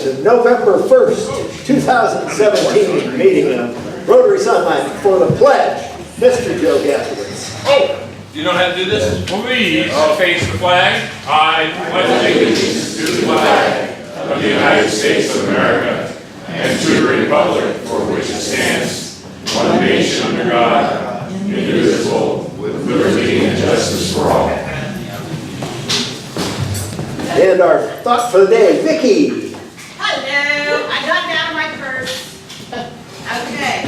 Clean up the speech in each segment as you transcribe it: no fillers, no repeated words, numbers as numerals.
to November 1st, 2017 meeting of Rotary Sunlight for the pledge. Mr. Joe Gaskowitz. Oh, you know how to do this? Please face the flag. I pledge allegiance to the flag of the United States of America and to the republic for which it stands, one nation under God, indivisible, with liberty and justice for all. And our thought for the day, Vicki. Hello, I got it out of my purse. Okay,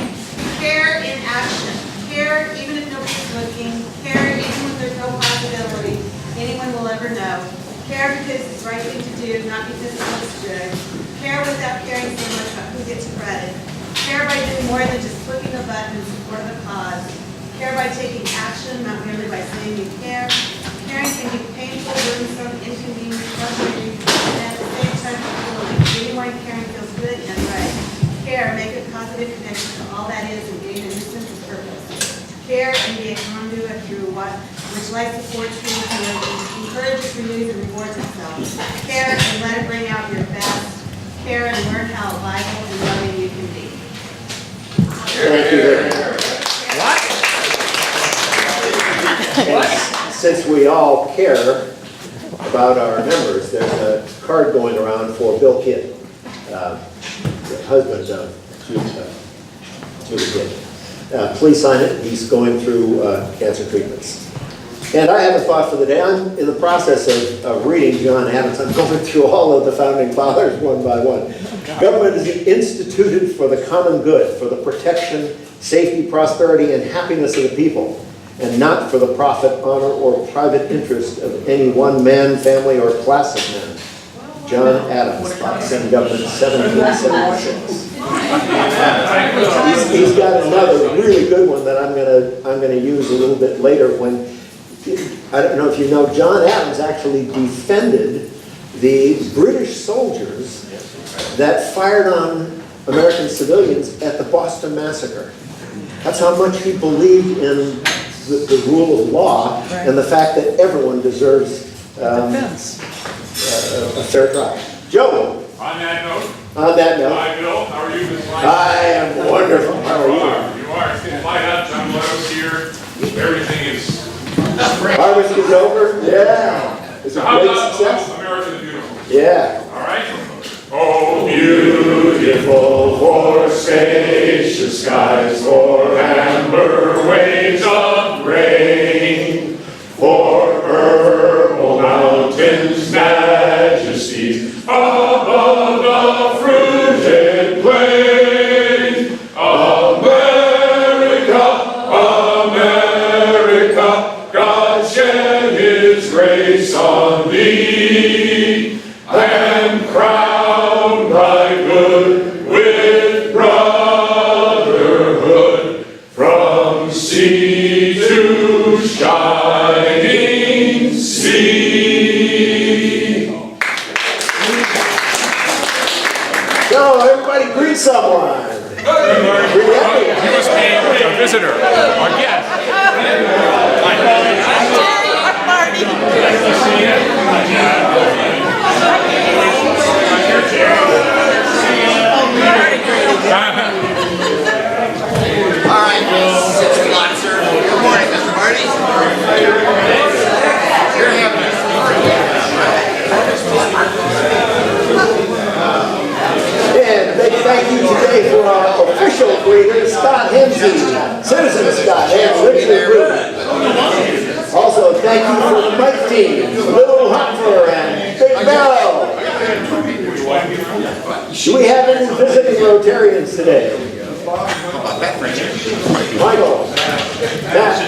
care in action. Care even if nobody's looking. Care even when there's no possibility anyone will ever know. Care because it's the right thing to do, not because it looks good. Care without caring so much about who gets credit. Care by doing more than just clicking a button in support of a cause. Care by taking action, not merely by saying you care. Caring can be painful, burdensome, inconvenient, frustrating, and at the same time fulfilling. Anyone caring feels good and right. Care, make a positive connection to all that is and gain a new sense of purpose. Care and be a conduit through which life supports you, encourages, renews, and rewards itself. Care and let it bring out your best. Care and learn how vital and loving you can be. Thank you. Since we all care about our members, there's a card going around for Bill Kidd, the husband of Julie Kidd. Please sign it. He's going through cancer treatments. And I have a thought for the day. I'm in the process of reading John Adams. I'm going through all of the founding fathers one by one. Government is instituted for the common good, for the protection, safety, prosperity, and happiness of the people, and not for the profit, honor, or private interest of any one man, family, or class of men. John Adams, Thoughts in Government, 1776. He's got another really good one that I'm gonna use a little bit later. When I don't know if you know, John Adams actually defended the British soldiers that fired on American civilians at the Boston Massacre. That's how much he believed in the rule of law and the fact that everyone deserves a fair trial. Joe. On that note. Hi, Bill. How are you this morning? I am wonderful. How are you? You are. It's getting light up. John Lowe's here. Everything is. Harvest is over. Yeah. It's a great success. America the Beautiful. Yeah. All right. Oh, beautiful for spacious skies, for amber waves of rain, for purple mountains' majesties above the fruited plain. America, America, God shed His grace on thee, and crown thy good with brotherhood from sea to shining sea. So everybody greet someone. You must be a visitor, or guest. All right, Mr. Blotzer. Good morning, Mr. Marty. And a big thank you today for our official greeter, Scott Hensey, Citizen Scott, and Richard Rubin. Also, thank you for the mic team, Little Hopper and Big Bell. Do we have any visiting Rotarians today? Michael? Matt?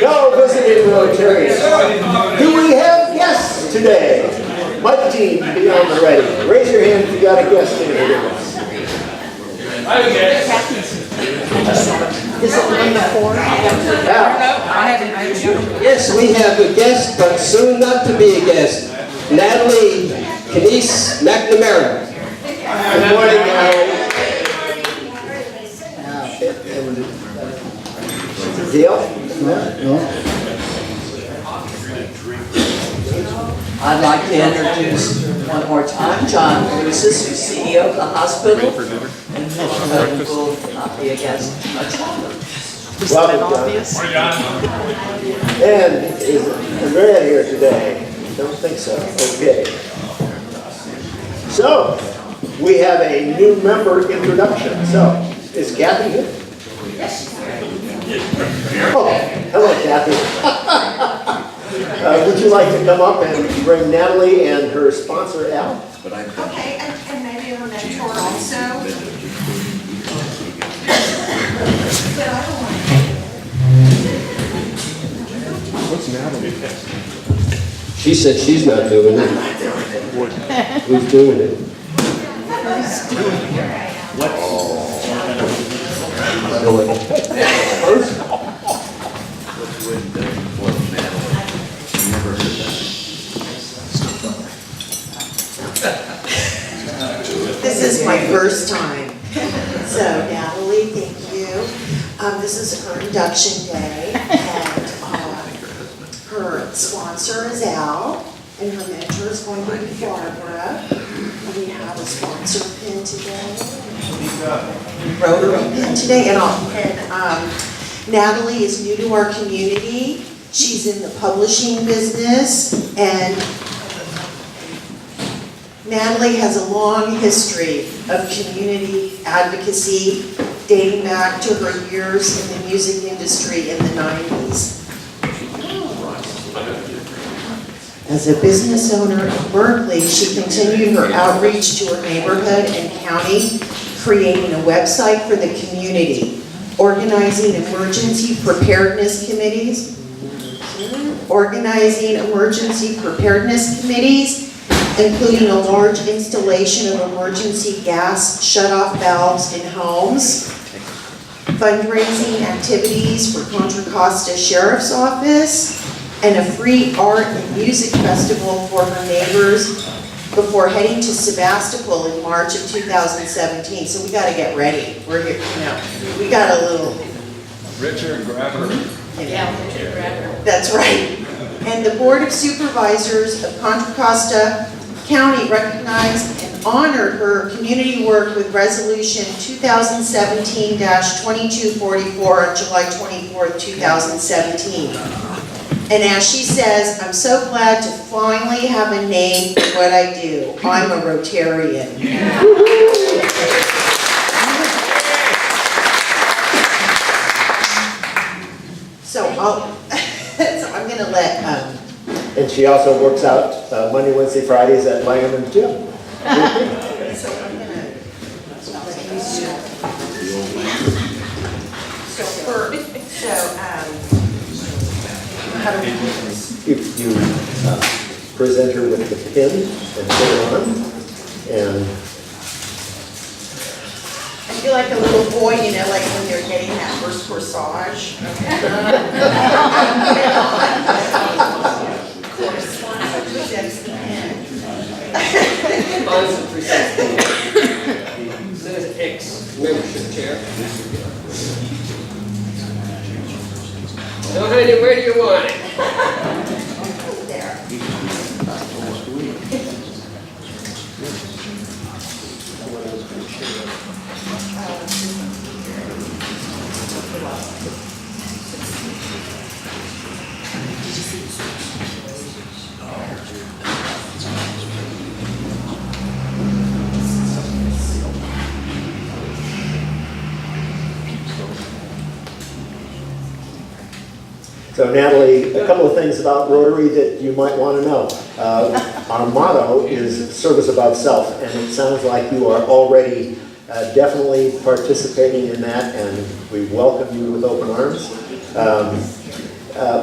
No visiting Rotarians. Do we have guests today? Mic team, be on the ready. Raise your hand if you got a guest in here with us. I have a guest. Is it number 4? Yes, we have a guest, but soon not to be a guest. Natalie Kenise McNamara. Good morning, Deal? I'd like to introduce one more time John Bruces, who's CEO of the hospital, and who will not be a guest much longer. Is that Welcome, John. obvious? Morning, John. And is Andrea here today? Don't think so. Okay. So, we have a new member introduction. So, is Kathy here? Yes, she's here. Oh, hello, Kathy. Would you like to come up and bring Natalie and her sponsor, Al? Okay, and maybe a mentor also. She said she's not doing it. Who's doing it? This is my first time. So Natalie, thank you. This is her induction day, and her sponsor is Al, and her mentor is going to be Barbara. We have a sponsor pin today. Rotary pin today, and Natalie is new to our community. She's in the publishing business, and Natalie has a long history of community advocacy dating back to her years in the music industry in the 90s. As a business owner in Berkeley, she continued her outreach to her neighborhood and county, creating a website for the community, organizing emergency preparedness committees, including a large installation of emergency gas shutoff valves in homes, fundraising activities for Contra Costa Sheriff's Office, and a free art and music festival for her neighbors before heading to Sebastopol in March of 2017. So we got to get ready. We're here, we got a little... Richard Grabber. Yeah, Richard Grabber. That's right. And the Board of Supervisors of Contra Costa County recognized and honored her community work with Resolution 2017-2244 on July 24th, 2017. And as she says, I'm so glad to finally have a name for what I do. I'm a Rotarian. So I'm going to let... And she also works out Monday, Wednesday, Fridays at Langham and Gym. So I'm going to let you start. How do we do this? You present her with the pin and put it on, and I feel like a little boy, like when you're getting that first corsage. Says ex-membership chair. So honey, where do you want it? There. so Natalie, a couple of things about Rotary that you might want to know. Our motto is service above self, and it sounds like you are already definitely participating in that, and we welcome you with open arms.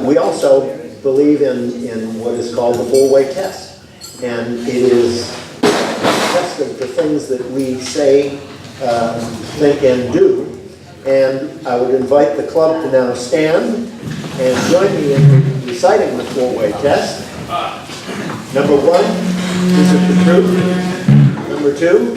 We also believe in what is called the full-way test, and it is tested for things that we say, think, and do. And I would invite the club to now stand and join me in reciting the four-way test. Number one, is it the truth? Number two,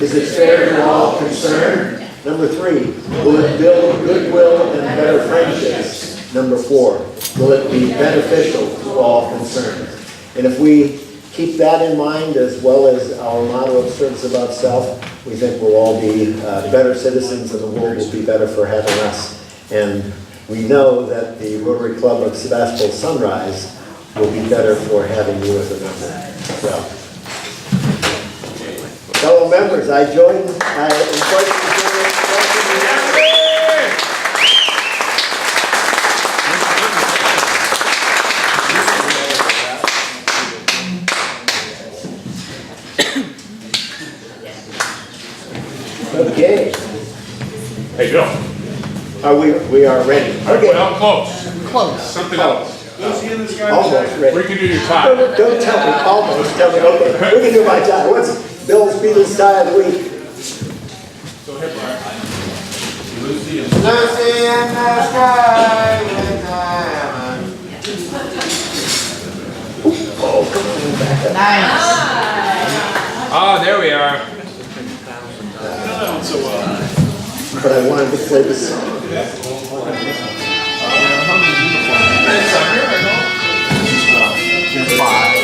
is it fair to all concerned? Number three, will it build goodwill and better friendships? Number four, will it be beneficial to all concerned? And if we keep that in mind as well as our motto of service above self, we think we'll all be better citizens and the world will be better for having us. And we know that the Rotary Club of Sebastopol Sunrise will be better for having you as a member. So, fellow members, I invite you to join Okay, Hey, Bill. we are ready. Okay, Well, close. Something else. almost ready. We can do your tie. Don't tell me, almost, tell me, okay, we can do my tie. What's Bill's Beatles tie of the week? Lucy in the sky with diamonds. Ah, there we are. But I wanted to play this song.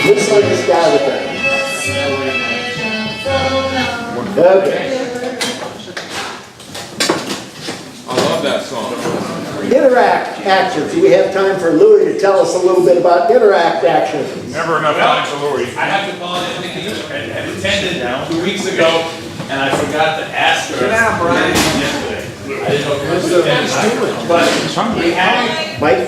Looks like this guy with that. Okay. I love that song. Interact actions. We have time for Louis to tell us a little bit about interact actions. Never enough time for Louis. I have to call it, Nikki had attended 2 weeks ago, and I forgot to ask her. Sit down, Brian. Yesterday. I didn't know if it was attended. But we had, Mike?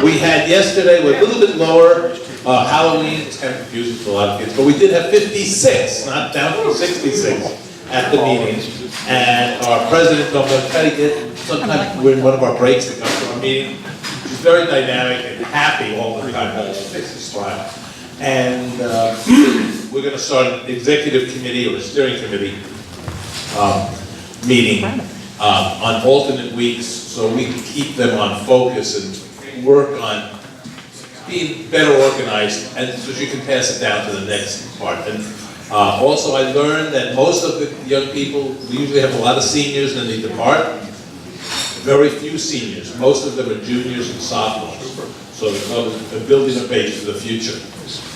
We had yesterday, we're a little bit lower, Halloween, it's kind of confusing for a lot of kids, but we did have 56, not down to 66 at the meeting. And our president, I'm going to try to get, sometimes we're in one of our breaks to come to our meeting. She's very dynamic and happy all the time, makes us smile. And we're going to start an executive committee or a steering committee meeting on alternate weeks so we can keep them on focus and work on being better organized, and so you can pass it down to the next part. And also I learned that most of the young people, we usually have a lot of seniors in the department, very few seniors. Most of them are juniors and sophomores. So the club is building a base for the future.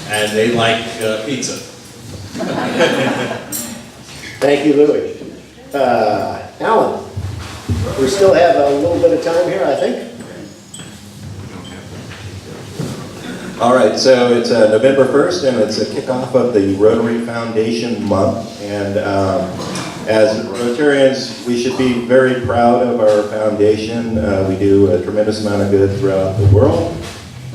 And they like pizza. Thank you, Louis. Alan, we still have a little bit of time here, I think. All right, so it's November 1st, and it's a kickoff of the Rotary Foundation Month. And as Rotarians, we should be very proud of our foundation. We do a tremendous amount of good throughout the world,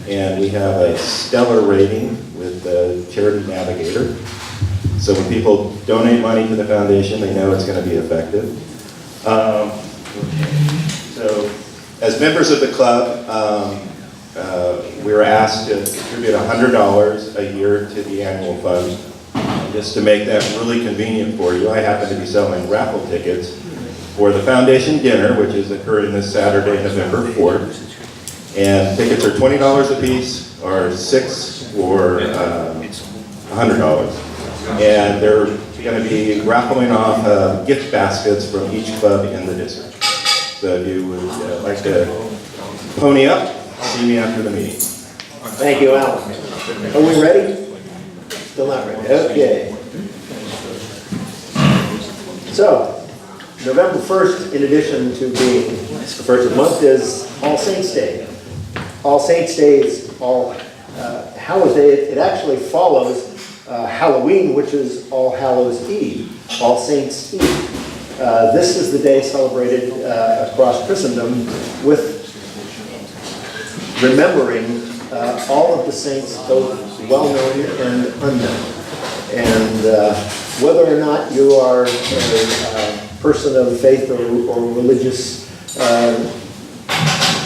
and we have a stellar rating with the Charity Navigator. So when people donate money to the foundation, they know it's going to be effective. So as members of the club, we were asked to contribute $100 a year to the annual fund. And just to make that really convenient for you, I happen to be selling raffle tickets for the foundation dinner, which is occurring this Saturday, November 4th. And tickets are $20 a piece, or 6 for $100. And they're going to be raffling off gift baskets from each club in the district. So if you would like to pony up, see me after the meeting. Thank you, Alan. Are we ready? Still not ready. Okay. So, November 1st, in addition to being the first of the month, is All Saints Day. All Saints Day is All Hallows Day. It actually follows Halloween, which is All Hallows Eve, All Saints Eve. This is the day celebrated across Christendom with remembering all of the saints, both well-known and unknown. And whether or not you are a person of faith or religious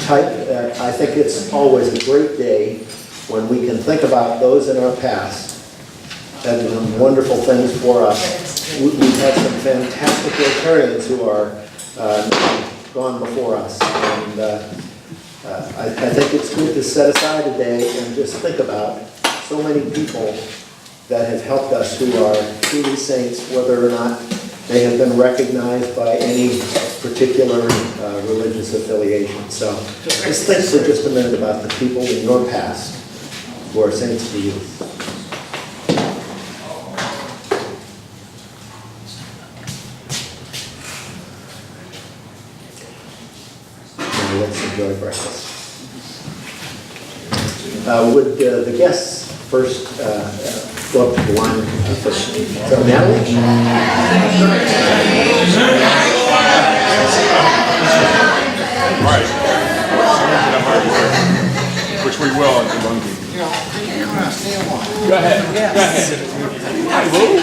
type, I think it's always a great day when we can think about those in our past that have done wonderful things for us. We've had some fantastic Rotarians who are gone before us. And I think it's good to set aside a day and just think about so many people that have helped us who are truly saints, whether or not they have been recognized by any particular religious affiliation. So just think for just a minute about the people in your past who are saints to you. Now let's enjoy breakfast. Would the guests first go up to the line first? So Natalie? All right. Which we will at the monkey. Go ahead. Go ahead. Hi, Lou.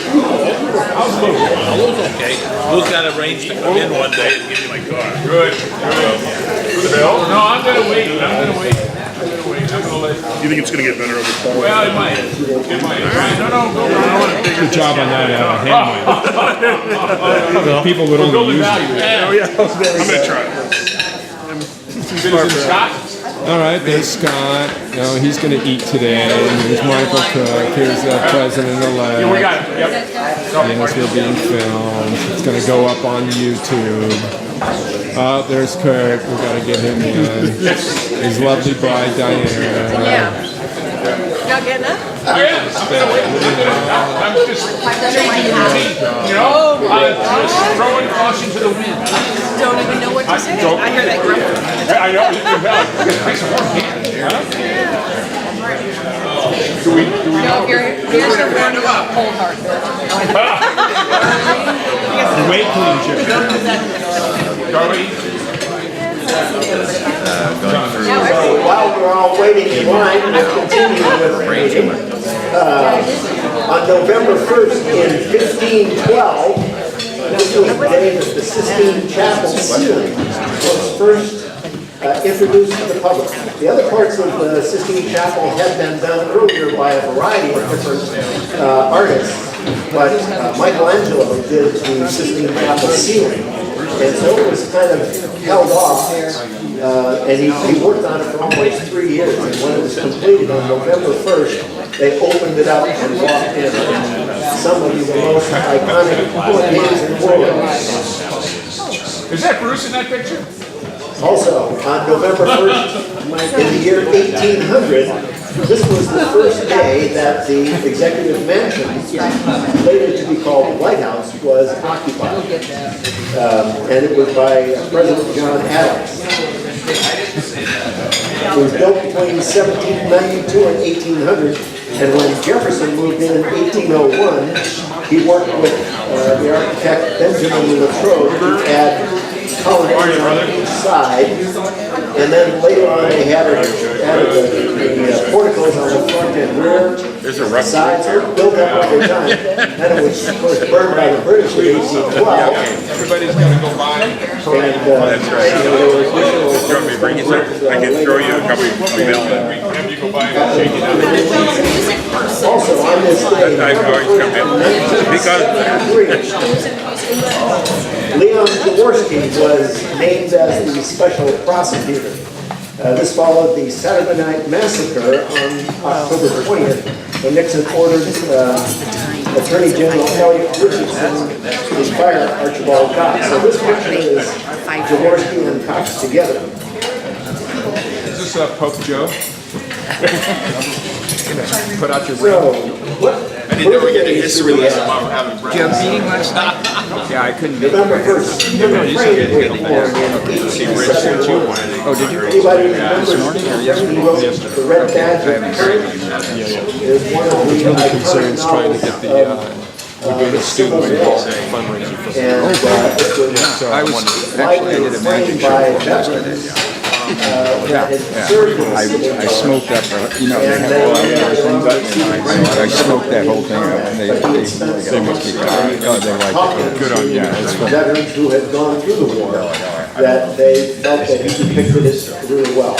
How's Lou? Lou's okay. Lou's got arranged to come in one day and give me my car. Good. Good. Bill? No, I'm gonna wait. I'm gonna let. You think it's going to get better over time? Well, it might. It might. No, go. Good job on that hand People would only use it. Oh, yeah. I'm going to try. Finish Scott? All right, there's Scott. No, he's going to eat today. Here's Michael Cook. Here's the president-elect. Yeah, we got it. Yep. Yes, we're being filmed. It's going to go up on YouTube. Oh, there's Kirk. We got to get him in. His lovely bride, Diana. Yeah. Y'all getting up? Yeah, I'm just changing the routine, you know? Just throwing caution to the wind. Don't even know what to say. I hear that grumbling. I know, you're valid. Nice warm hand. Do we No, know? here's the warning about cold heart. Wait, please, Jim. So while we're all waiting in line, we'll continue with the meeting. On November 1st in 1512, this was the day that the Sistine Chapel ceiling was first introduced to the public. The other parts of the Sistine Chapel had been done earlier by a variety of different artists, but Michelangelo did the Sistine Chapel ceiling. And so it was kind of held off, and he worked on it for almost 3 years. And when it was completed on November 1st, they opened it up and walked in. Some of the most iconic paintings in the world. Is that Bruce in that picture? Also, on November 1st, in the year 1800, this was the first day that the executive mansion, later to be called the White House, was occupied. And it was by President John Adams. It was built between 1792 and 1800, and when Jefferson moved in 1801, he worked with the architect Benjamin Latrobe to add colonnades on each side, and then later on they added the porticos on the front and rear. The sides were built up over time. Then it was, of course, burned by the British in 1812. Everybody's got to go by. And there were additional. I can throw you a couple of mail. Have you go by and shake it out. Also on this day, Leon Jaworski was named as the special prosecutor. This followed the Saturday Night Massacre on October 20th, when Nixon ordered Attorney General Elliot Richardson to fire Archibald Cox. So this picture is Jaworski and Cox together. Is this Pope Joe? Put out your So, what? I didn't know we get a history lesson while we're having breakfast. Did you have a meeting last night? Yeah, I couldn't make it. November 1st, November 1st, Oh, did you? anybody remember he wrote The Red Badge of Courage? Is one of the iconic Trying to get the the student fundraiser for And it was So I was widely acclaimed by veterans that had served in the civil war. Smoked up, you know, they And have then all they that had thing, their but I smoked that whole thing up, and they must be tired. Oh, they like it. Good on you. Veterans who had gone through the war, that they felt that he depicted it really well.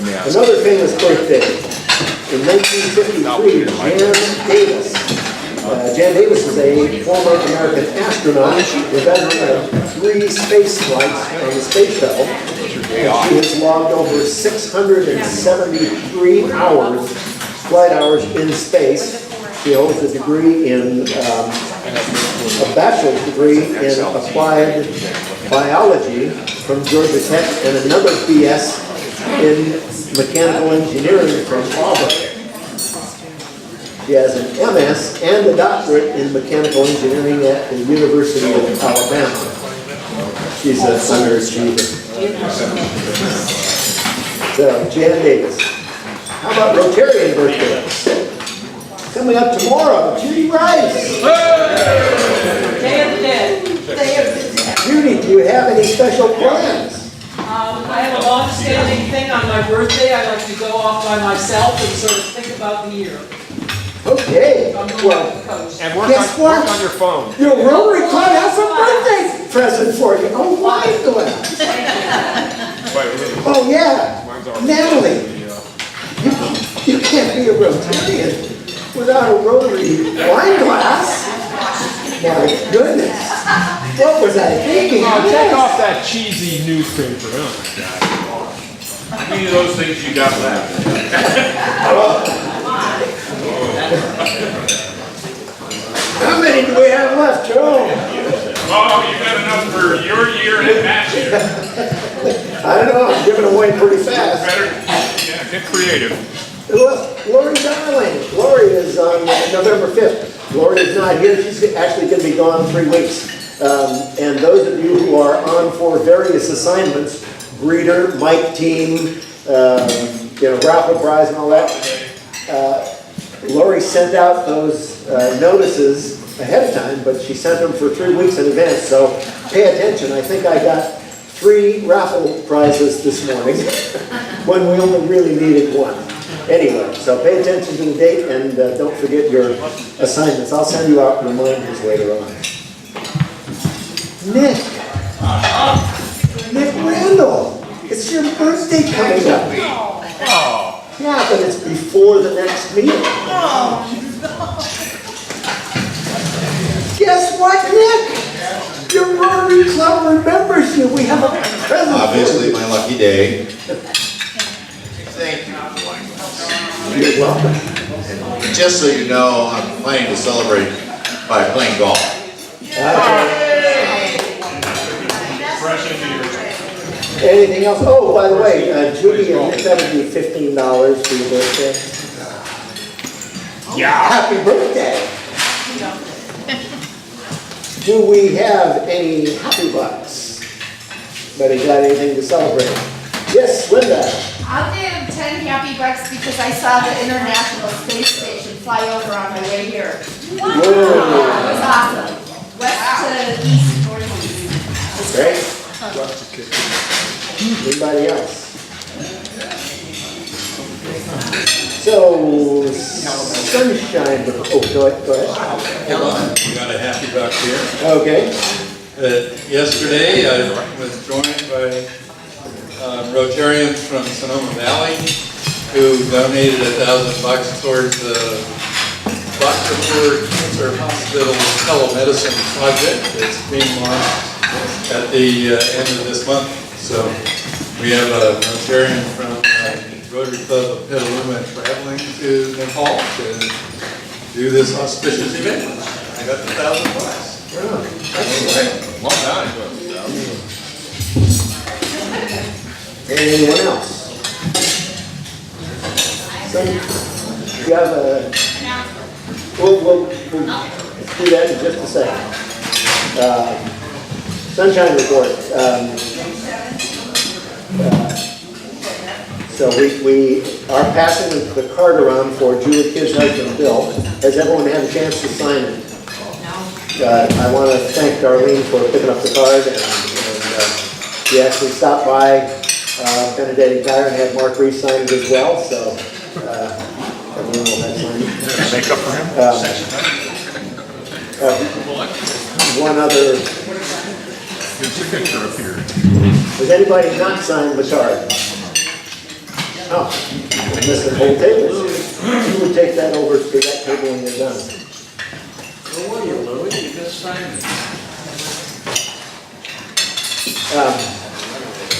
Another famous birthday. In 1953, Jan Davis is a former American astronaut, the veteran of 3 space flights on the space shuttle. She has logged over 673 flight hours in space. She holds a degree in, a bachelor's degree in applied biology from Georgia Tech and another BS in mechanical engineering from Auburn. She has an MS and a doctorate in mechanical engineering at the University of Alabama. She's an underachiever. So, Jan Davis. How about Rotarian birthdays? Coming up tomorrow, Judy Rice. Day of the Dead. Judy, do you have any special plans? I have a long-standing thing on my birthday. I like to go off by myself and sort of think about the year. Okay. Well, And work guess on, what? work on your phone. Your Rotary Club has a birthday present for you. A wine glass. Oh, yeah. Natalie, you can't be a Rotarian without a Rotary wine glass. My goodness. What was I thinking? Oh, take off that cheesy newspaper. Oh, How many of those things you got left? How many do we have left, Joe? Oh, you got enough for your year and that year. I don't know, I'm giving away pretty fast. Better, yeah, get creative. Look, Lori Darling. Lori is on November 5th. Lori is not here. She's actually going to be gone 3 weeks. And those of you who are on for various assignments, greeter, mic team, raffle prize and all that, Lori sent out those notices ahead of time, but she sent them for 3 weeks in advance. So pay attention. I think I got 3 raffle prizes this morning when we only really needed 1. Anyway, so pay attention to the date and don't forget your assignments. I'll send you out reminders later on. Nick Randall, it's your birthday coming up. Oh. Yeah, but it's before the next meeting. Guess what, Nick? Your Rotary Club remembers you. We have a present. Obviously, my lucky day. Thank you. You're welcome. And just so you know, I'm planning to celebrate by playing golf. Anything else? Oh, by the way, Judy and Nick, that would be $15 for your birthday. Yeah. Happy birthday. Do we have any happy bucks? Anybody got anything to celebrate? Yes, Linda. I'll give 10 happy bucks because I saw the International Space Station fly over on my way here. Wow. It was awesome. West to east, northeast. Great. Anybody else? So, sunshine, go ahead. We got a happy buck here. Okay. Yesterday, I was joined by Rotarians from Sonoma Valley who donated $1,000 towards the Dr. Ford Cancer Hospital telemedicine project that's being launched at the end of this month. So we have a Rotarian from Rotary Club of Petaluma traveling to Nepal to do this auspicious event. I got the $1,000. Long time. Anyone else? So, you have a, we'll do that in just a second. Sunshine report. So we are passing the card around for Julie Kidd's husband, Bill. Has everyone had a chance to sign it? I want to thank Darlene for picking up the card, and she actually stopped by Benedetti Tire and had Mark Reese sign it as well, so everyone will have signed. Make up for him? One other. Your signature appeared. Has anybody not signed the card? Oh, missed the whole table. You would take that over to that table when you're done. Where were you, Louis? You just signed it.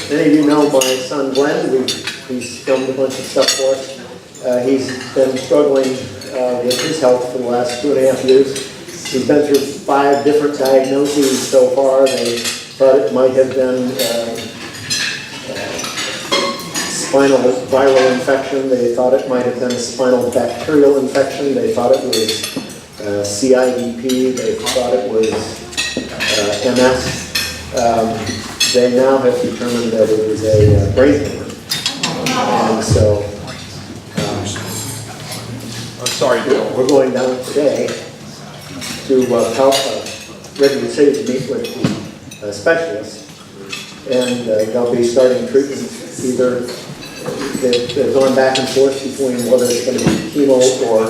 Many of you know my son Glenn. He's filmed a bunch of stuff for us. He's been struggling with his health for the last 2.5 years. He's been through 5 different diagnoses so far. They thought it might have been spinal viral infection. They thought it might have been a spinal bacterial infection. They thought it was CIDP. They thought it was MS. They now have determined that it was a brain tumor. And so, I'm sorry, Bill. we're going down today to help Redwood City to meet with the specialist, and they'll be starting treatment. Either they've gone back and forth between whether it's going to be chemo or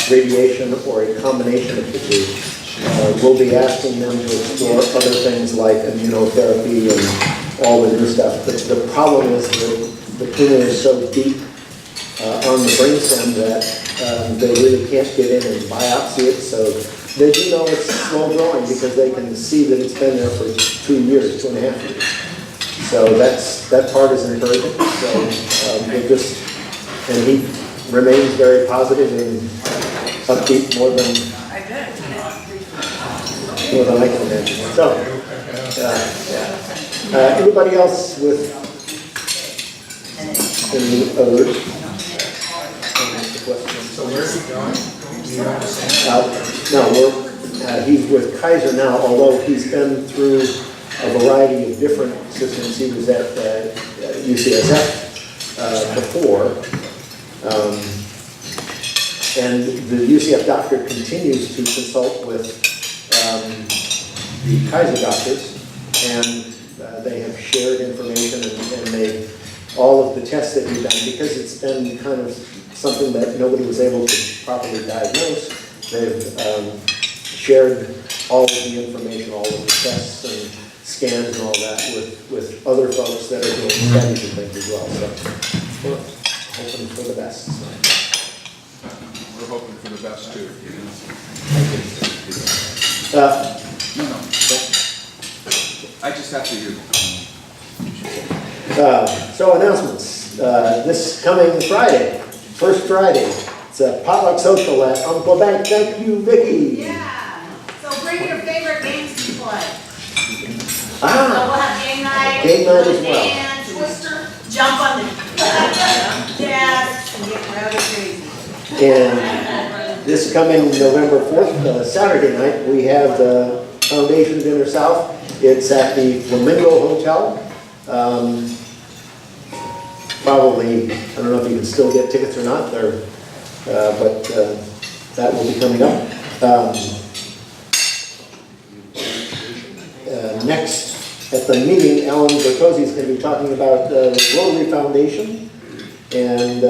radiation or a combination of the two. We'll be asking them to explore other things like immunotherapy and all the new stuff. But the problem is that the tumor is so deep on the brainstem that they really can't get in and biopsy it. So they do know it's slow growing because they can see that it's been there for 2 years, 2.5 years. So that part is encouraging. So and he remains very positive and upbeat more than I can imagine. So, anybody else with any other questions? So where's he going? Do you understand? No, he's with Kaiser now, although he's been through a variety of different systems. He was at UCSF before. And the UCF doctor continues to consult with the Kaiser doctors, and they have shared information, and all of the tests that we've done, because it's been kind of something that nobody was able to properly diagnose, they've shared all of the information, all of the tests and scans and all that with other folks that are doing studies and things as well. So we're hoping for the best. We're hoping for the best too. No. I just have to do. So announcements. This coming Friday, first Friday, it's a potluck social at Uncle Bank. Thank you, Vicki. Yeah. So bring your favorite games to play. So Ah, we'll have game night. Game night as well. And Twister, jump on the desks and get rather crazy. and this coming November 4th, Saturday night, we have the Foundation Dinner South. It's at the Flamingo Hotel. Probably, I don't know if you can still get tickets or not, but that will be coming up. Next, at the meeting, Alan Bertozzi is going to be talking about the Rotary Foundation. And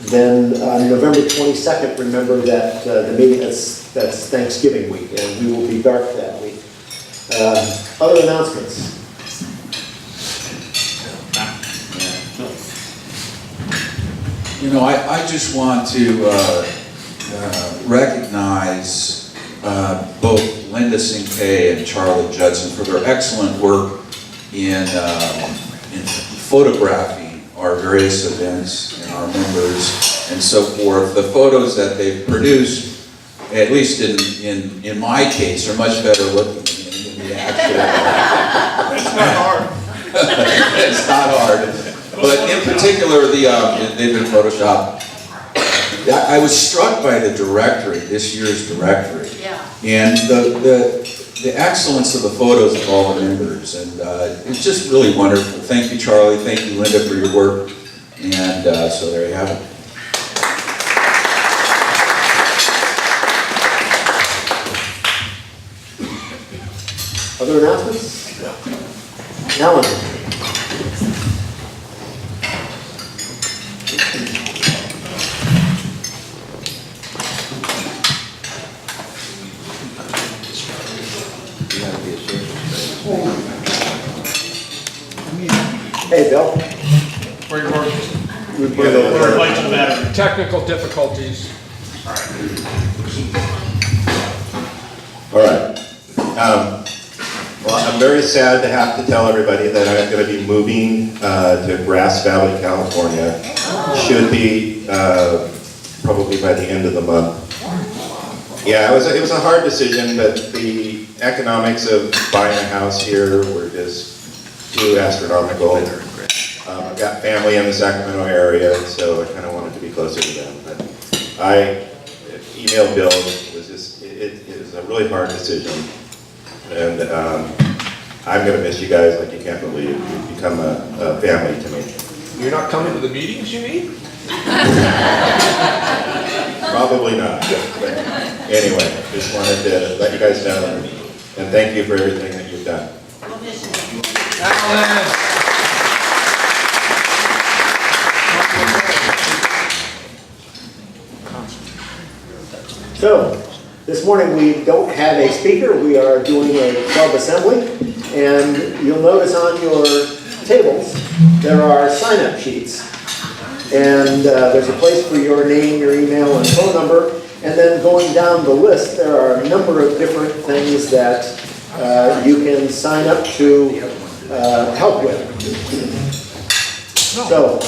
then on November 22nd, remember that the meeting, that's Thanksgiving week, and we will be dark that week. Other announcements? You know, I just want to recognize both Linda Sinkay and Charlie Judson for their excellent work in photographing our various events and our members and so forth. The photos that they've produced, at least in my case, are much better looking than the actual. It's not hard. It's not hard. But in particular, they've been photoshopped. I was struck by the directory, this year's directory. Yeah. And the excellence of the photos of all the members. And it's just really wonderful. Thank you, Charlie. Thank you, Linda, for your work. And so there you have it. Other announcements? Alan? Hey, Bill. We're late to the matter. Technical difficulties. All right. Well, I'm very sad to have to tell everybody that I'm going to be moving to Grass Valley, California. Should be probably by the end of the month. Yeah, it was a hard decision, but the economics of buying a house here were just too astronomical. I've got family in the Sacramento area, so I kind of wanted to be closer to them. But I emailed Bill. It was just, it was a really hard decision. And I'm going to miss you guys like you can't believe. You've become a family to me. You're not coming to the meetings, you mean? Probably not. But anyway, just wanted to let you guys know and thank you for everything that you've done. So, this morning we don't have a speaker. We are doing a club assembly. And you'll notice on your tables, there are sign-up sheets. And there's a place for your name, your email, and phone number. And then going down the list, there are a number of different things that you can sign up to help with. So,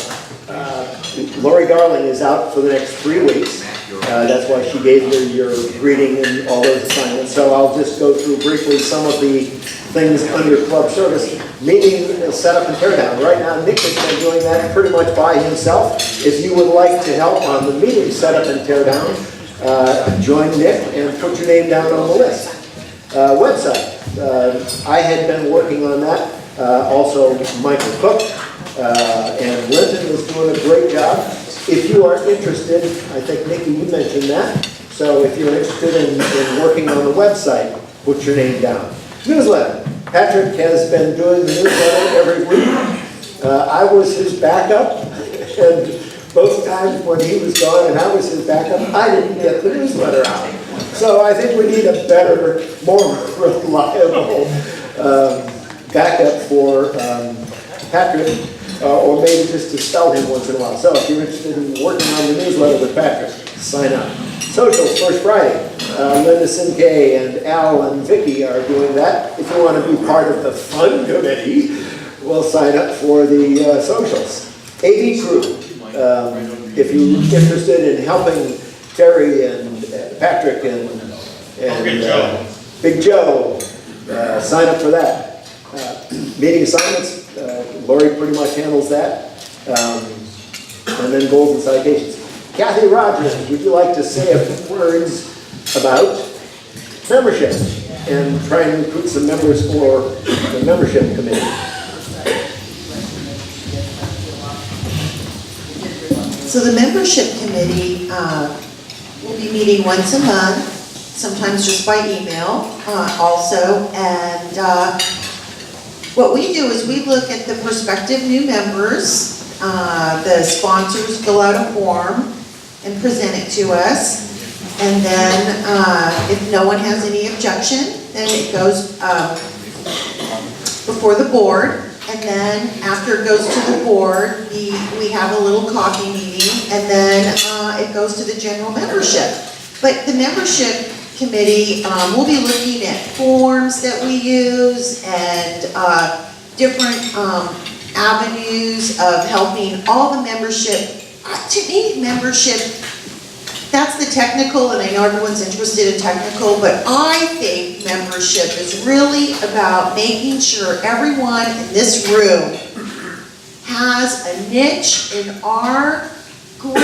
Lori Darling is out for the next 3 weeks. That's why she gave you your greeting and all those assignments. So I'll just go through briefly some of the things under club service. Meeting setup and teardown. Right now, Nick has been doing that pretty much by himself. If you would like to help on the meeting setup and teardown, join Nick and put your name down on the list. Website. I had been working on that. Also, Michael Cook and Linton is doing a great job. If you are interested, I think, Nikki, you mentioned that. So if you're interested in working on the website, put your name down. Newsletter. Patrick has been doing the newsletter every week. I was his backup, and both times when he was gone and I was his backup, I didn't get the newsletter out. So I think we need a better, more reliable backup for Patrick. Or maybe just to spell him once in a while. So if you're interested in working on the newsletter with Patrick, sign up. Socials, First Friday. Linda Sinkay and Al and Vicky are doing that. If you want to be part of the fun committee, we'll sign up for the socials. AV crew. If you're interested in helping Terry and Patrick and Big Joe, sign up for that. Meeting assignments. Lori pretty much handles that. And then goals and citations. Kathy Rogers, would you like to say a few words about membership and try and recruit some members for the membership committee? So the membership committee will be meeting once a month, sometimes just by email also. And what we do is we look at the prospective new members. The sponsors fill out a form and present it to us. And then if no one has any objection, then it goes before the board. And then after it goes to the board, we have a little coffee meeting, and then it goes to the general membership. But the membership committee will be looking at forms that we use and different avenues of helping all the membership. To me, membership, that's the technical, and I know everyone's interested in technical, but I think membership is really about making sure everyone in this room has a niche in our group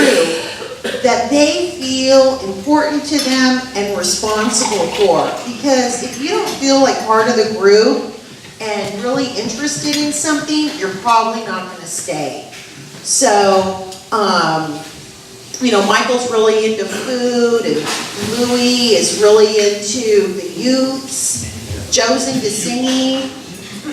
that they feel important to them and responsible for. Because if you don't feel like part of the group and really interested in something, you're probably not going to stay. So, you know, Michael's really into food, and Louie is really into the youths. Joe's into singing,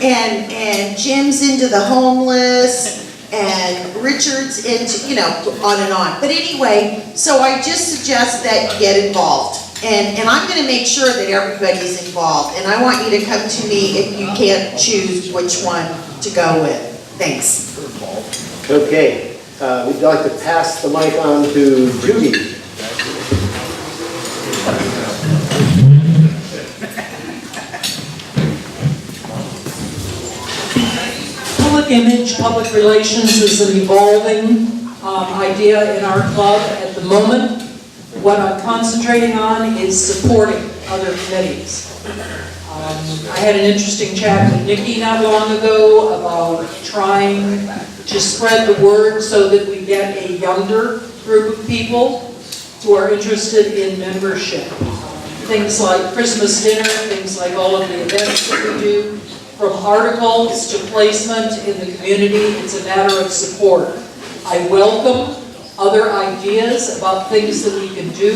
and Jim's into the homeless, and Richard's into, you know, on and on. But anyway, so I just suggest that you get involved. And I'm going to make sure that everybody's involved. And I want you to come to me if you can't choose which one to go with. Thanks. Okay. We'd like to pass the mic on to Judy. Public image, public relations is an evolving idea in our club at the moment. What I'm concentrating on is supporting other committees. I had an interesting chat with Nikki not long ago about trying to spread the word so that we get a younger group of people who are interested in membership. Things like Christmas dinner, things like all of the events that we do, from articles to placement in the community, it's a matter of support. I welcome other ideas about things that we can do,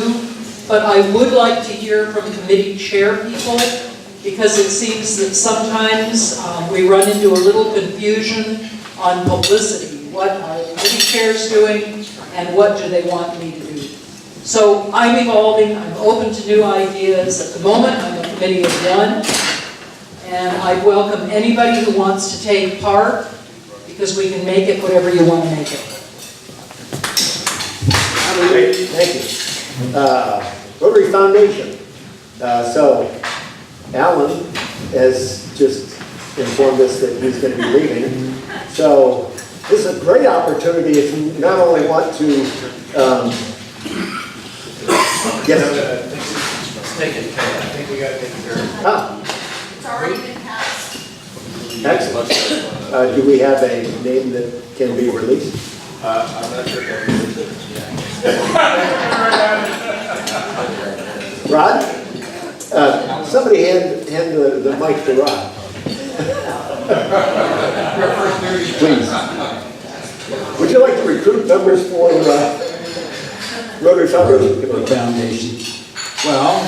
but I would like to hear from committee chair people, because it seems that sometimes we run into a little confusion on publicity. What are committee chairs doing, and what do they want me to do? So I'm evolving, I'm open to new ideas. At the moment, I'm a committee of one, and I welcome anybody who wants to take part, because we can make it whatever you want to make it. Thank you. Rotary Foundation. So Alan has just informed us that he's going to be leaving. So this is a great opportunity if you not only want to get Let's take it, Kay. I think we got to take care of it. It's already been passed. Excellent. Do we have a name that can be released? I'm not sure if Rod? Somebody hand the mic to Rod. Please. Would you like to recruit members for Rotary Foundation? Well,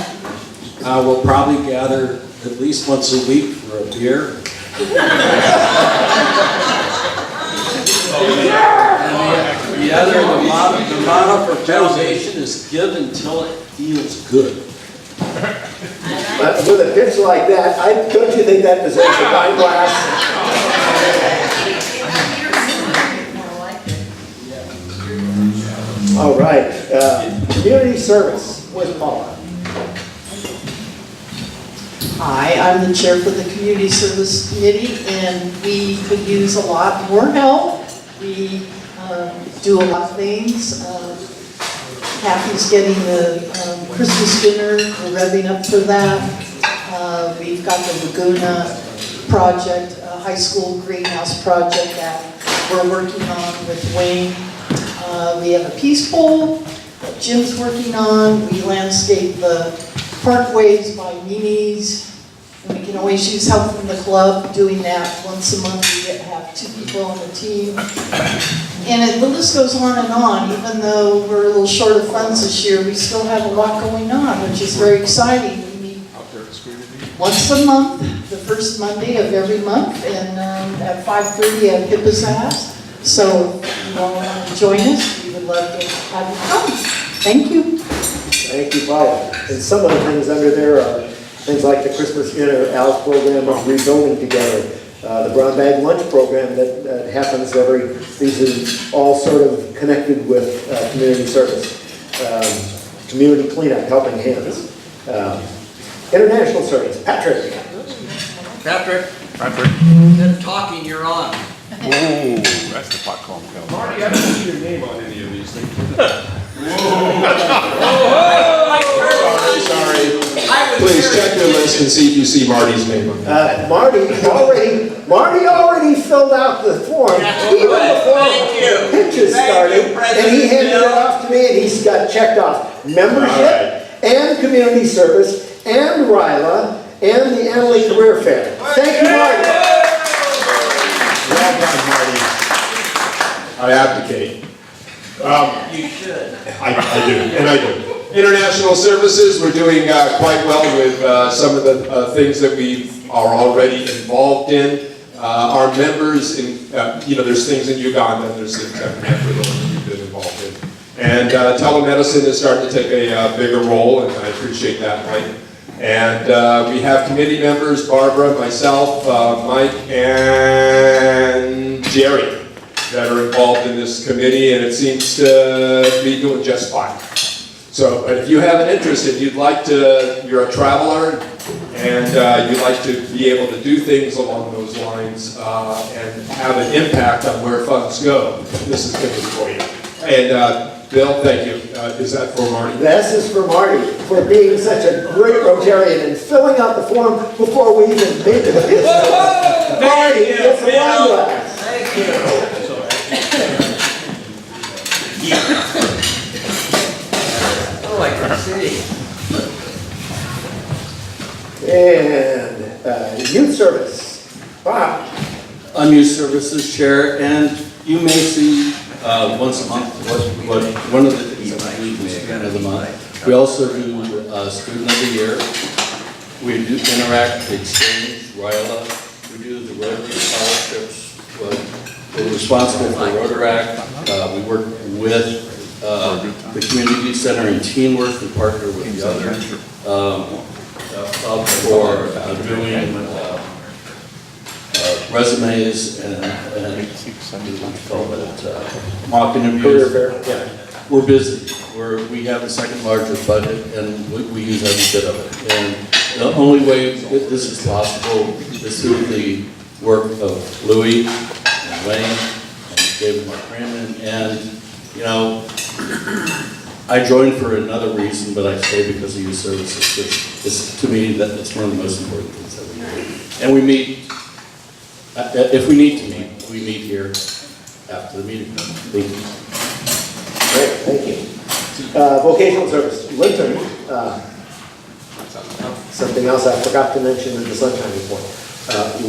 we'll probably gather at least once a week for a beer. The motto for foundation is give until it feels good. With a pitch like that, don't you think that deserves a wine glass? All right. Community service. Where's Paula? Hi, I'm the chair for the Community Service Committee, and we could use a lot more help. We do a lot of things. Kathy's getting the Christmas dinner. We're revving up for that. We've got the Laguna project, high school greenhouse project that we're working on with Wayne. We have a peace bowl that Jim's working on. We landscape the parkways by Mimi's. And we can always use help from the club doing that once a month. We have 2 people on the team. And the list goes on, even though we're a little short of funds this year, we still have a lot going on, which is very exciting. We meet once a month, the first Monday of every month, and at 5:30 at Pippa's house. So if you all want to join us, we would love to have you come. Thank you. Thank you, Paula. And some of the things under there are things like the Christmas dinner, Al's program of rebuilding together, the brown bag lunch program that happens these are all sort of connected with community service, community cleanup, helping hands, international service. Patrick. Patrick. Good talking, you're on. Whoa, that's the pot calling. Marty, I don't see your name on any of these things. Sorry. Please check your list and see if you see Marty's name on it. Marty already filled out the form even before pitches started, and he handed it off to me, and he's got checked off membership and community service and RILA and the Annalee Career Fair. Thank you, Marty. Well done, Marty. I abdicate. You should. I do, and I do. International services, we're doing quite well with some of the things that we are already involved in. Our members, there's things in Uganda, there's things that we've been involved in. And telemedicine is starting to take a bigger role, and I appreciate that, Mike. And we have committee members, Barbara, myself, Mike, and Jerry, that are involved in this committee, and it seems to be doing just fine. So if you have an interest, if you'd like to, you're a traveler, and you'd like to be able to do things along those lines and have an impact on where funds go, this is going to be for you. And Bill, thank you. Is that for Marty? This is for Marty, for being such a great Rotarian and filling out the form before we even made it. Marty, gets a wine glass. Thank you. Oh, I can see. And youth service. Wow. I'm Youth Services Chair, and you may see once a month what one of the things that we do is Student of the Month. We also do Student of the Year. We do Interact, Exchange, RILA. We do the Rotary Scholarships. We're responsible for Rotaract. We work with the Community Center in Teenworth and partner with the other club for doing resumes and mock interviews. Career fair, yeah. We're busy. We have the second largest budget, and we use every bit of it. And the only way this is possible is through the work of Louis and Wayne and David McCrammon. And, you know, I joined for another reason, but I stay because of youth services. It's, to me, that's one of the most important things that we do. And we meet. If we need to meet, we meet here after the meeting. Thank you. Great, thank you. Vocational service, Linton. Something else I forgot to mention in the sunshine report.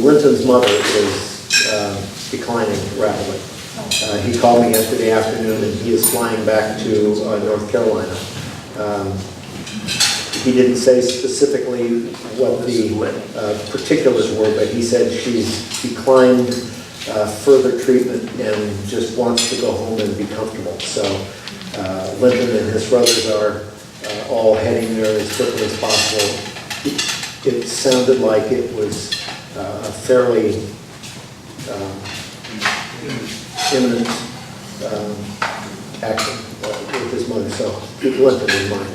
Linton's mother is declining rapidly. He called me yesterday afternoon, and he is flying back to North Carolina. He didn't say specifically what the particulars were, but he said she's declined further treatment and just wants to go home and be comfortable. So Linton and his brothers are all heading there as quickly as possible. It sounded like it was a fairly imminent action with his mother, so keep Linton in mind.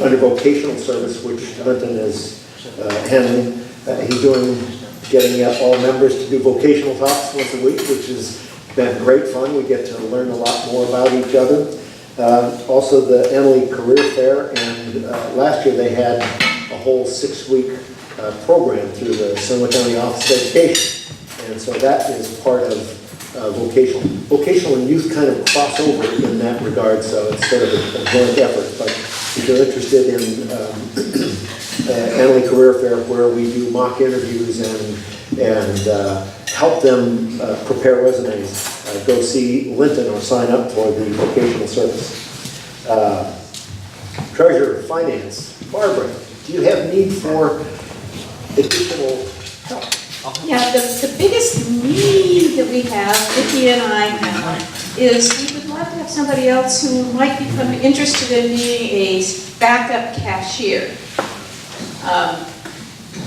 Under vocational service, which Linton is handling, he's getting all members to do vocational talks once a week, which has been great fun. We get to learn a lot more about each other. Also the Annalee Career Fair, and last year they had a whole 6-week program through the Sonoma County Office of Education. And so that is part of vocational. Vocational and youth kind of cross over in that regard, so it's sort of a joint effort. But if you're interested in Annalee Career Fair, where we do mock interviews and help them prepare resumes, go see Linton or sign up for the vocational service. Treasurer, Finance, Barbara, do you have need for additional help? Yeah, the biggest need that we have, Vicki and I have, is we would love to have somebody else who might become interested in being a backup cashier.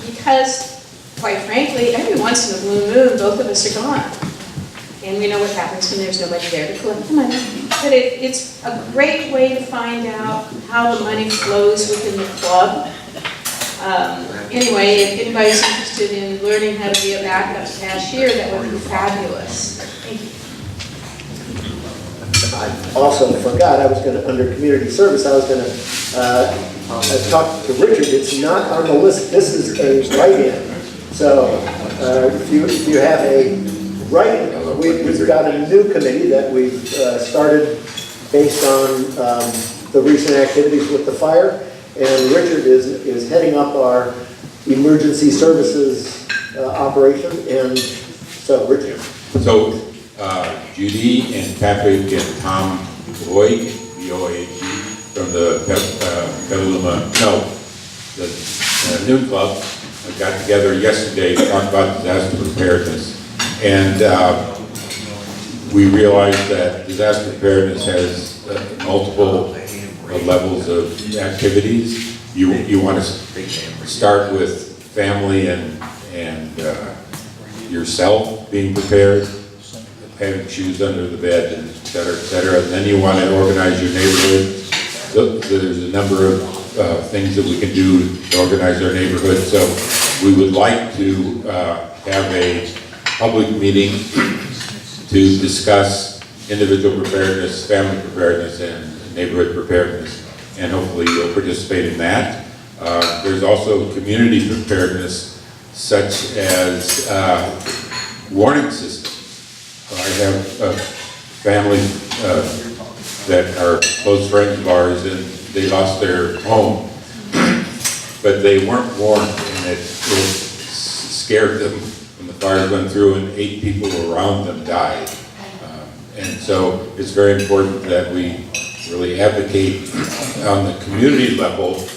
Because, quite frankly, every once in a blue moon, both of us are gone. And we know what happens when there's nobody there to collect the money. But it's a great way to find out how the money flows within the club. Anyway, if anybody's interested in learning how to be a backup cashier, that would be fabulous. Thank you. I also forgot, I was going to, under community service, I was going to talk to Richard. It's not on the list. This is a write-in. So if you have a write-in, we've got a new committee that we've started based on the recent activities with the fire. And Richard is heading up our emergency services operation. And so, Richard. So, Judy and Patrick and Tom Boyd, B-O-A-G, from the Petaluma, the Noon Club, got together yesterday to talk about disaster preparedness. And we realized that disaster preparedness has multiple levels of activities. You want to start with family and yourself being prepared, having shoes under the bed, and et cetera, et cetera. And then you want to organize your neighborhood. So there's a number of things that we can do to organize our neighborhood. So we would like to have a public meeting to discuss individual preparedness, family preparedness, and neighborhood preparedness. And hopefully you'll participate in that. There's also community preparedness, such as warning systems. I have a family that are close friends of ours, and they lost their home, but they weren't warned, and it scared them when the fires went through and 8 people around them died. And so it's very important that we really advocate on the community level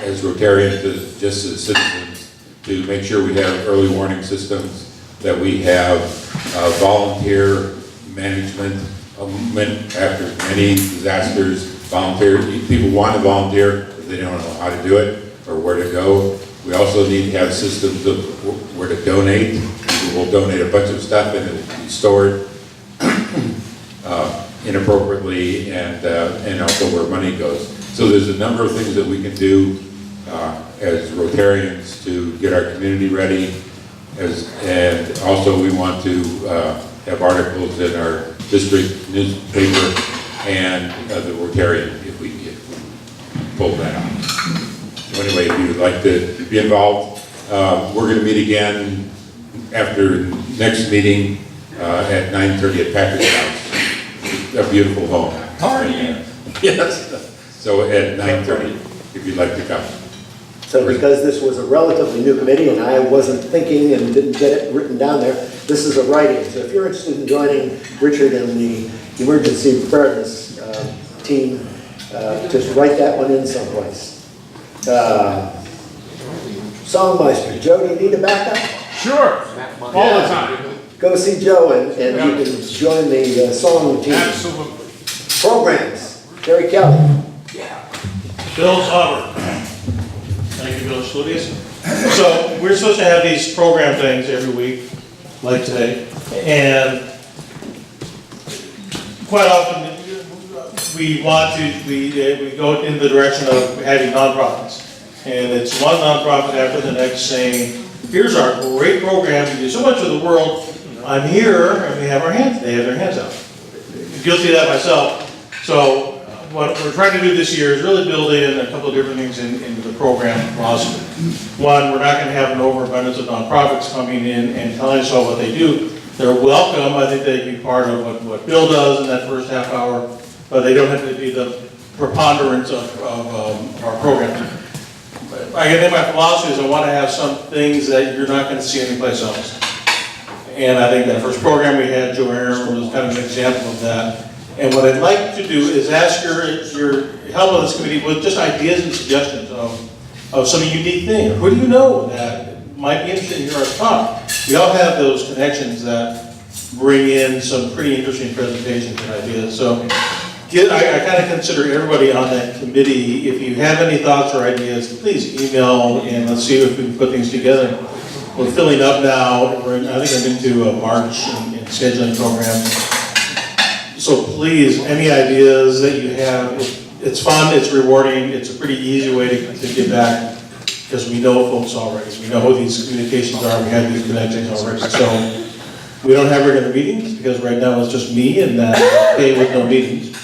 as Rotarians, just as citizens, to make sure we have early warning systems, that we have volunteer management after many disasters. People want to volunteer, but they don't know how to do it or where to go. We also need to have systems of where to donate. People will donate a bunch of stuff and it'll be stored inappropriately, and also where money goes. So there's a number of things that we can do as Rotarians to get our community ready, and also we want to have articles in our district newspaper and the Rotarian if we pull that out. So anyway, if you would like to be involved, we're going to meet again after next meeting at 9:30 at Patrick's house. A beautiful home. Yes. So at 9:30, if you'd like to come. So because this was a relatively new committee and I wasn't thinking and didn't get it written down there, this is a write-in. So if you're interested in joining Richard and the emergency preparedness team, just write that one in someplace. Songmeister, Joe, do you need a backup? Sure, all the time. Go see Joe and you can join the song team. Absolutely. Programs, Terry Kelly. Bill Sauber. Thank you, Bill Schludius. So we're supposed to have these program things every week, like today, and quite often we go in the direction of having nonprofits, and it's one nonprofit after the next saying, "Here's our great program. We do so much for the world. I'm here," and they have their hands out. Guilty of that myself. So what we're trying to do this year is really build in a couple of different things into the program philosophy. One, we're not going to have an overabundance of nonprofits coming in and telling us all what they do. They're welcome. I think they can be part of what Bill does in that first half hour, but they don't have to be the preponderance of our program. I think my philosophy is I want to have some things that you're not going to see anyplace else. And I think that first program we had, Joe Aaron, was kind of an example of that. And what I'd like to do is ask your help on this committee with just ideas and suggestions of some unique thing. Who do you know that might be interested in hearing us talk? We all have those connections that bring in some pretty interesting presentations and ideas. So I kind of consider everybody on that committee. If you have any thoughts or ideas, please email and let's see if we can put things together. We're filling up now. I think I'm into a March and scheduling program. So please, any ideas that you have, it's fun, it's rewarding, it's a pretty easy way to get back, because we know folks already. We know who these communications are, we have these connections already. So we don't have regular meetings, because right now it's just me and Kay with no meetings.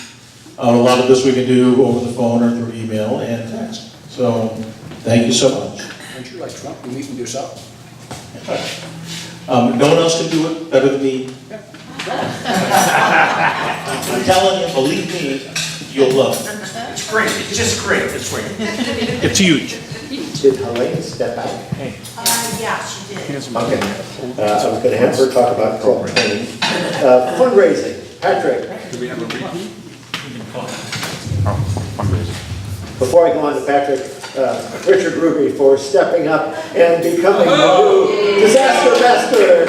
A lot of this we can do over the phone or through email and text. So thank you so much. Aren't you like Trump? You meet with yourself? No one else can do it better than me. I'm telling you, believe me, you'll love it. It's great. It's just great. It's great. It's huge. Did Helene step out? Yeah, she did. Okay. I'm going to have her talk about club training. Fundraising. Patrick. Do we have a repeat? Fundraising. Before I go on to Patrick, Richard Ruby for stepping up and becoming the new disaster master.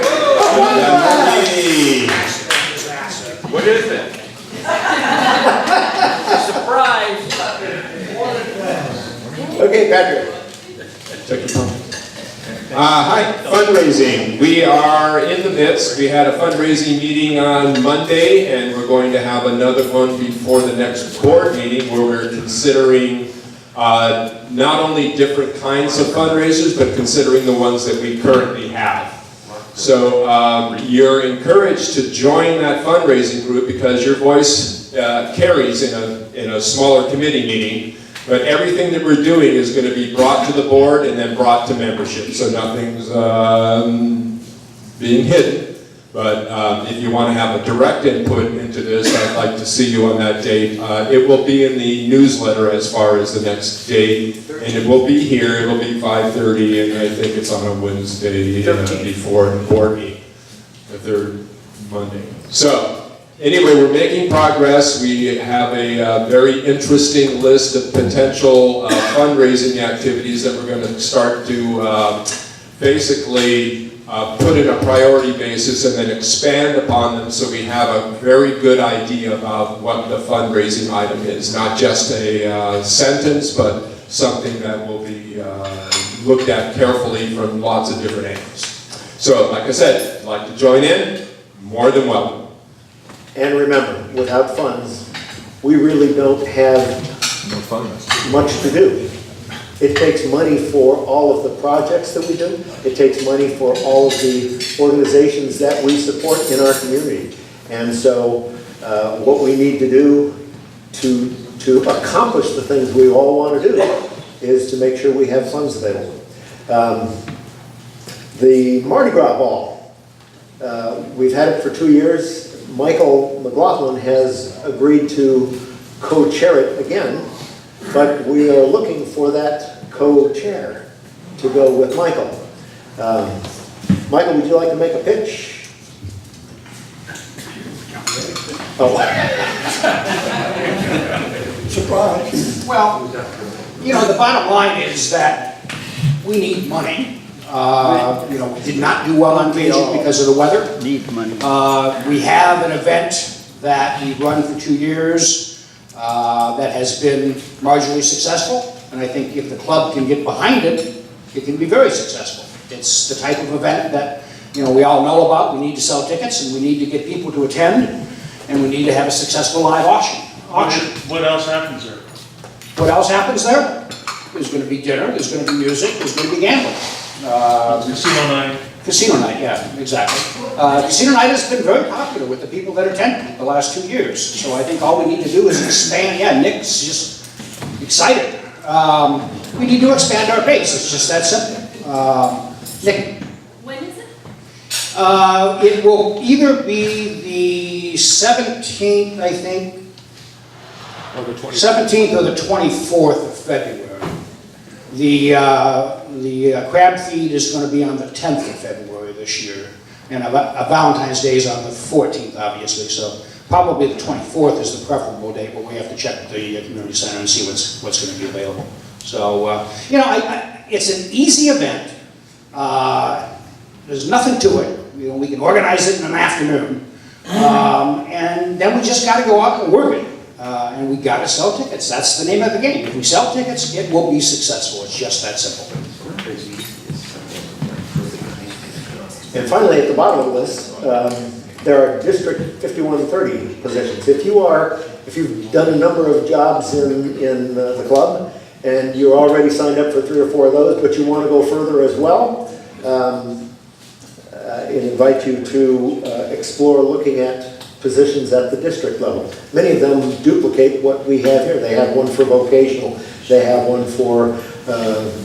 What is it? Surprise. Okay, Patrick. Hi, fundraising. We are in the midst. We had a fundraising meeting on Monday, and we're going to have another one before the next board meeting where we're considering not only different kinds of fundraisers, but considering the ones that we currently have. So you're encouraged to join that fundraising group because your voice carries in a smaller committee meeting. But everything that we're doing is going to be brought to the board and then brought to membership. So nothing's being hidden. But if you want to have a direct input into this, I'd like to see you on that date. It will be in the newsletter as far as the next date, and it will be here. It will be 5:30, and I think it's on a Wednesday before the board meeting, the third Monday. So anyway, we're making progress. We have a very interesting list of potential fundraising activities that we're going to start to basically put in a priority basis and then expand upon them so we have a very good idea about what the fundraising item is. Not just a sentence, but something that will be looked at carefully from lots of different angles. So, like I said, if you'd like to join in, more than welcome. And remember, without funds, we really don't have much to do. It takes money for all of the projects that we do. It takes money for all of the organizations that we support in our community. And so what we need to do to accomplish the things we all want to do is to make sure we have funds available. The Mardi Gras Ball, we've had it for 2 years. Michael McLaughlin has agreed to co-chair it again. But we are looking for that co-chair to go with Michael. Michael, would you like to make a pitch? Oh. Surprise. Well, you know, the bottom line is that we need money. You know, we did not do well on Beijing because of the weather. Need money. We have an event that we've run for 2 years. That has been marginally successful, and I think if the club can get behind it, it can be very successful. It's the type of event that, you know, we all know about. We need to sell tickets, and we need to get people to attend, and we need to have a successful live auction. What else happens there? What else happens there? There's going to be dinner, there's going to be music, there's going to be gambling. Casino night. Casino night, yeah, exactly. Casino night has been very popular with the people that attend the last 2 years. So I think all we need to do is expand. Yeah, Nick's just excited. We need to expand our base. It's just that simple. Nick? When is it? It will either be the 17th, I think, Or the 20th. 17th or the 24th of February. The crab feed is going to be on the 10th of February this year, and a Valentine's Day is on the 14th, obviously, so probably the 24th is the preferable date, but we have to check with the community center and see what's going to be available. So, you know, it's an easy event. There's nothing to it. You know, we can organize it in an afternoon, and then we just got to go out and work it. And we got to sell tickets. That's the name of the game. If we sell tickets, it will be successful. It's just that simple. And finally, at the bottom of the list, there are District 5130 positions. If you've done a number of jobs in the club, and you're already signed up for 3 or 4 of those, but you want to go further as well, I invite you to explore looking at positions at the district level. Many of them duplicate what we have here. They have one for vocational, they have one for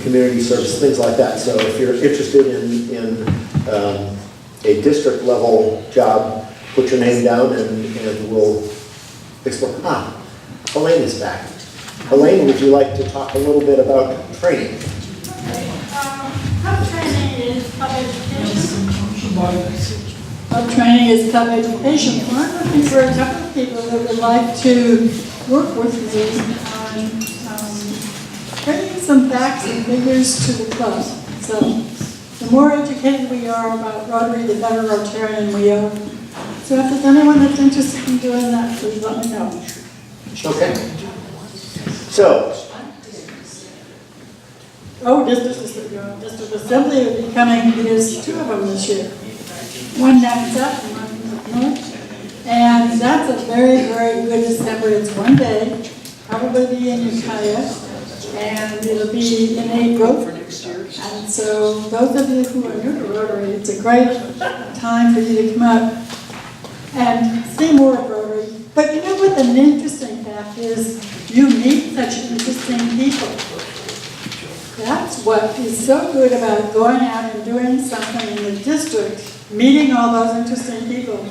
community service, things like that. So if you're interested in a district level job, put your name down and we'll explore. Elaine is back. Elaine, would you like to talk a little bit about training? Club training is club education. Club training is club education. Well, I'm looking for a couple of people that would like to work with me on bringing some facts and figures to the club. So the more educated we are about Rotary, the better Rotarian we are. So if there's anyone that's interested in doing that, please let me know. Okay. So. District Assembly will be coming, there's 2 of them this year. One down south and one up north. And that's a very, very good assembly. It's 1 day, probably be in Ukiah. And it'll be in April. And so those of you who are new to Rotary, it's a great time for you to come up and see more of Rotary. But you know what the interesting fact is? You meet such interesting people. That's what is so good about going out and doing something in the district, meeting all those interesting people.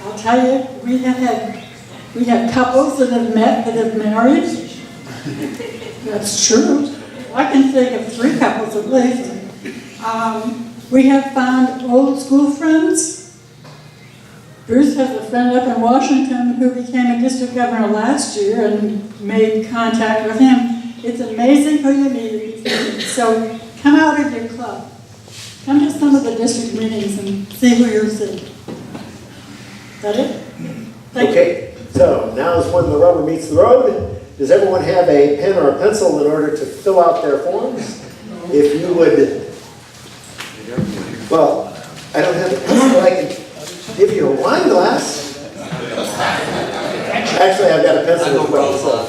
I'll tell you, we have couples that have met that have married. That's true. I can think of 3 couples at least. We have found old school friends. Bruce has a friend up in Washington who became a district governor last year and made contact with him. It's amazing who you meet. So come out of your club. Come to some of the district meetings and see who you'll see. Is that it? Okay, so now is when the rubber meets the road. Does everyone have a pen or a pencil in order to fill out their forms? If you would, well, I don't have a pencil, I can give you a wine glass. Actually, I've got a pencil as well, so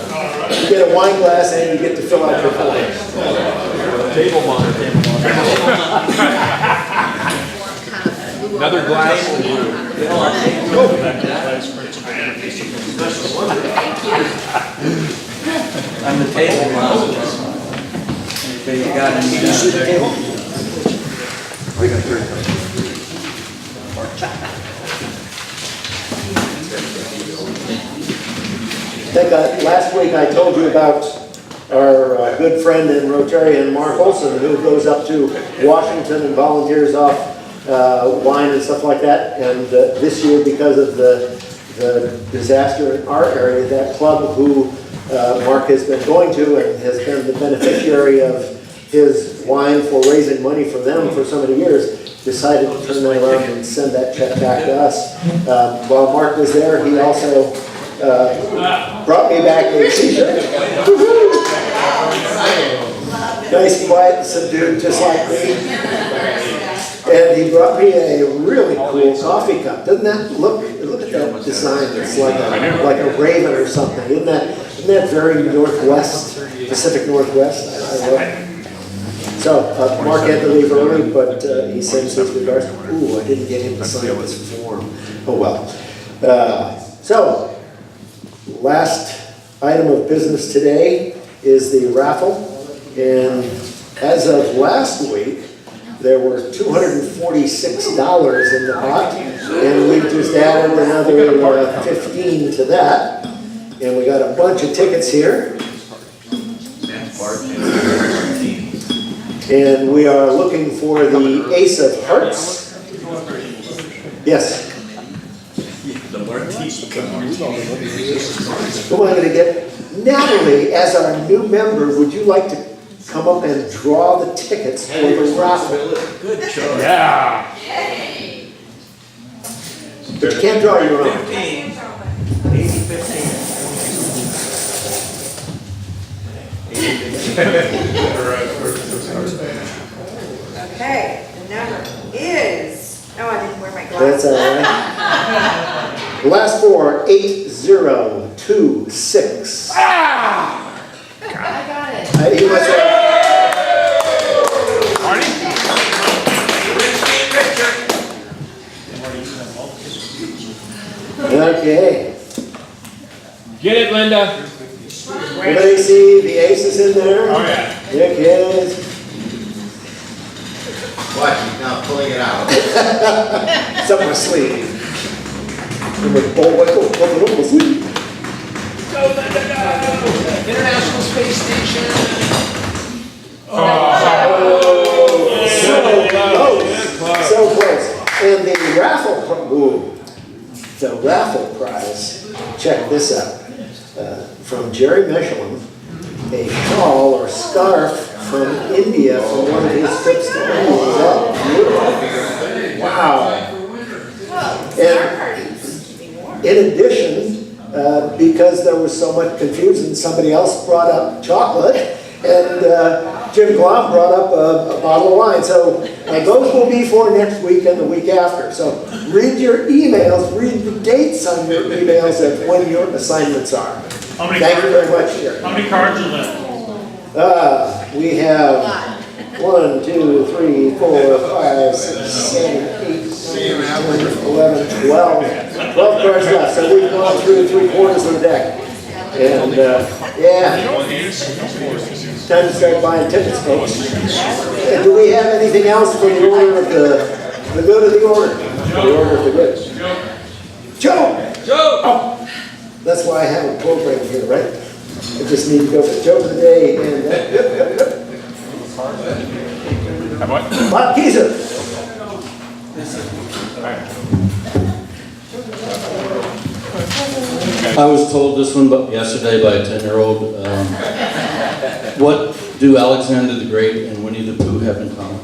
you get a wine glass and you get to fill out your forms. Table monitor. Another glass. I'm the table monitor. Anybody got any? Did you see the table? I got 3. I think last week I told you about our good friend and Rotarian Mark Olson, who goes up to Washington and volunteers off wine and stuff like that. And this year, because of the disaster in our area, that club who Mark has been going to and has been the beneficiary of his wine for raising money for them for so many years, decided to turn that around and send that check back to us. While Mark was there, he also brought me back a t-shirt. Nice, quiet, and subdued, just like me. And he brought me a really cool coffee cup. Doesn't that look at that design? It's like a raven or something. Isn't that very Northwest, Pacific Northwest? I love it. So Mark had to leave early, but he sends his regards. Ooh, I didn't get him to sign this form. Oh well. So last item of business today is the raffle, and as of last week, there were $246 in the pot, and we've just added another 15 to that, and we got a bunch of tickets here. And we are looking for the Ace of Hearts. Yes. Who am I going to get? Natalie, as our new member, would you like to come up and draw the tickets for the raffle? Good choice. Yeah. But you can't draw your own. 15. 80-15. Okay, the number is, oh, I didn't wear my glasses. That's all right. The last 4, 8026. I got it. He was okay. Get it, Linda. Everybody see the aces in there? Oh, yeah. Yeah, kids. Watch, he's now pulling it out. It's up my sleeve. I'm like, oh, wait, oh, up my sleeve. Go, Linda, go! International Space Station. So close. And the raffle prize, check this out. From Jerry Michelin, a shawl or scarf from India for one of his trips to India. Is that beautiful? Wow. And in addition, because there was so much confusion, somebody else brought up chocolate, and Jim Glom brought up a bottle of wine. So those will be for next week and the week after. So read your emails, read the dates on your emails of when your assignments are. Thank you very much, Jerry. How many cards are left? We have 1, 2, 3, 4, 5, 6, 7, 8, 9, 10, 11, 12. 12 cards left, so we've gone through 3/4 of the deck. And, yeah, time to start buying tickets, folks. And do we have anything else for the order of the good of the order? The order of the good. Joe! Joe! Oh, that's why I have a program here, right? I just need to go for Joe of the day and Bob Keiser. I was told this one yesterday by a 10-year-old. What do Alexander the Great and Winnie the Pooh have in common?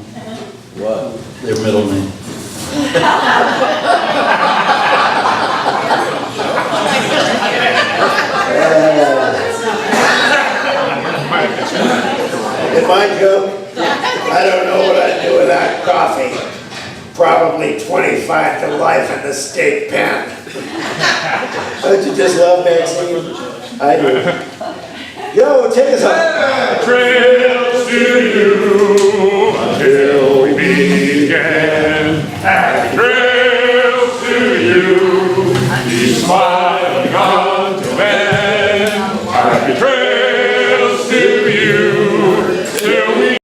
What? Their middle name. In my joke, I don't know what I'd do without coffee. Probably 25 to life in the state pen. Don't you just love Maxine? I do. Yo, take us home. Trails to you until we meet again. And trails to you. Be smile.